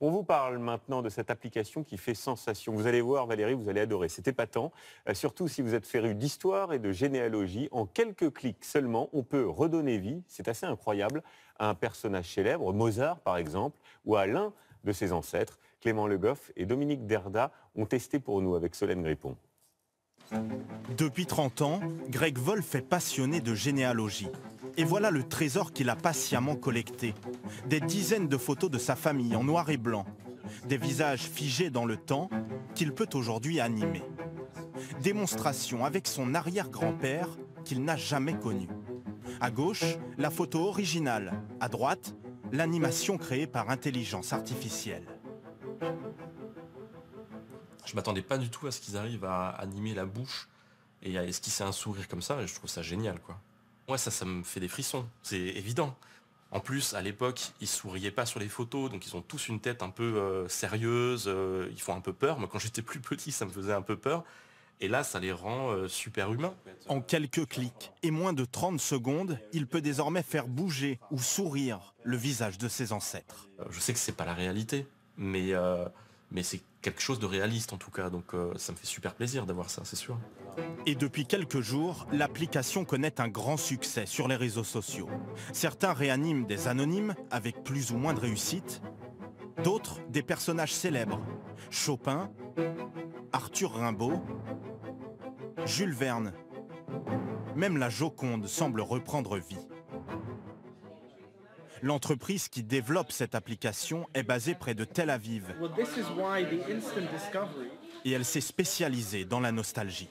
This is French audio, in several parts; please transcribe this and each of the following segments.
On vous parle maintenant de cette application qui fait sensation. Vous allez voir, Valérie, vous allez adorer. C'est épatant, surtout si vous êtes féru d'histoire et de généalogie. En quelques clics seulement, on peut redonner vie, c'est assez incroyable, à un personnage célèbre, Mozart par exemple, ou à l'un de ses ancêtres. Clément Le Goff et Dominique Derda ont testé pour nous avec Solène Grippon. Depuis 30 ans, Greg Wolf est passionné de généalogie. Et voilà le trésor qu'il a patiemment collecté. Des dizaines de photos de sa famille en noir et blanc. Des visages figés dans le temps qu'il peut aujourd'hui animer. Démonstration avec son arrière-grand-père qu'il n'a jamais connu. À gauche, la photo originale. À droite, l'animation créée par intelligence artificielle. Je m'attendais pas du tout à ce qu'ils arrivent à animer la bouche et à esquisser un sourire comme ça, et je trouve ça génial, quoi. Moi, ça me fait des frissons, c'est évident. En plus, à l'époque, ils souriaient pas sur les photos, donc ils ont tous une tête un peu sérieuse, ils font un peu peur. Moi, quand j'étais plus petit, ça me faisait un peu peur. Et là, ça les rend super humains. En quelques clics et moins de 30 secondes, il peut désormais faire bouger ou sourire le visage de ses ancêtres. Je sais que c'est pas la réalité, mais c'est quelque chose de réaliste en tout cas, donc ça me fait super plaisir d'avoir ça, c'est sûr. Et depuis quelques jours, l'application connaît un grand succès sur les réseaux sociaux. Certains réaniment des anonymes avec plus ou moins de réussite, d'autres des personnages célèbres. Chopin, Arthur Rimbaud, Jules Verne. Même la Joconde semble reprendre vie. L'entreprise qui développe cette application est basée près de Tel Aviv. Et elle s'est spécialisée dans la nostalgie.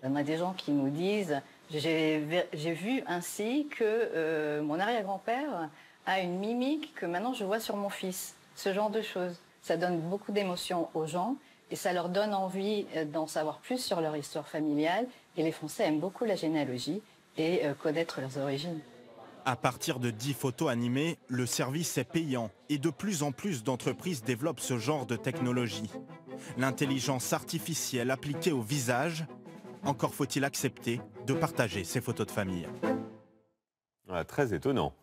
On a des gens qui nous disent « J'ai vu ainsi que mon arrière-grand-père a une mimique que maintenant je vois sur mon fils ». Ce genre de choses. Ça donne beaucoup d'émotions aux gens et ça leur donne envie d'en savoir plus sur leur histoire familiale. Et les Français aiment beaucoup la généalogie et connaître leurs origines. À partir de 10 photos animées, le service est payant et de plus en plus d'entreprises développent ce genre de technologie. L'intelligence artificielle appliquée au visage, encore faut-il accepter de partager ses photos de famille. Voilà, très étonnant.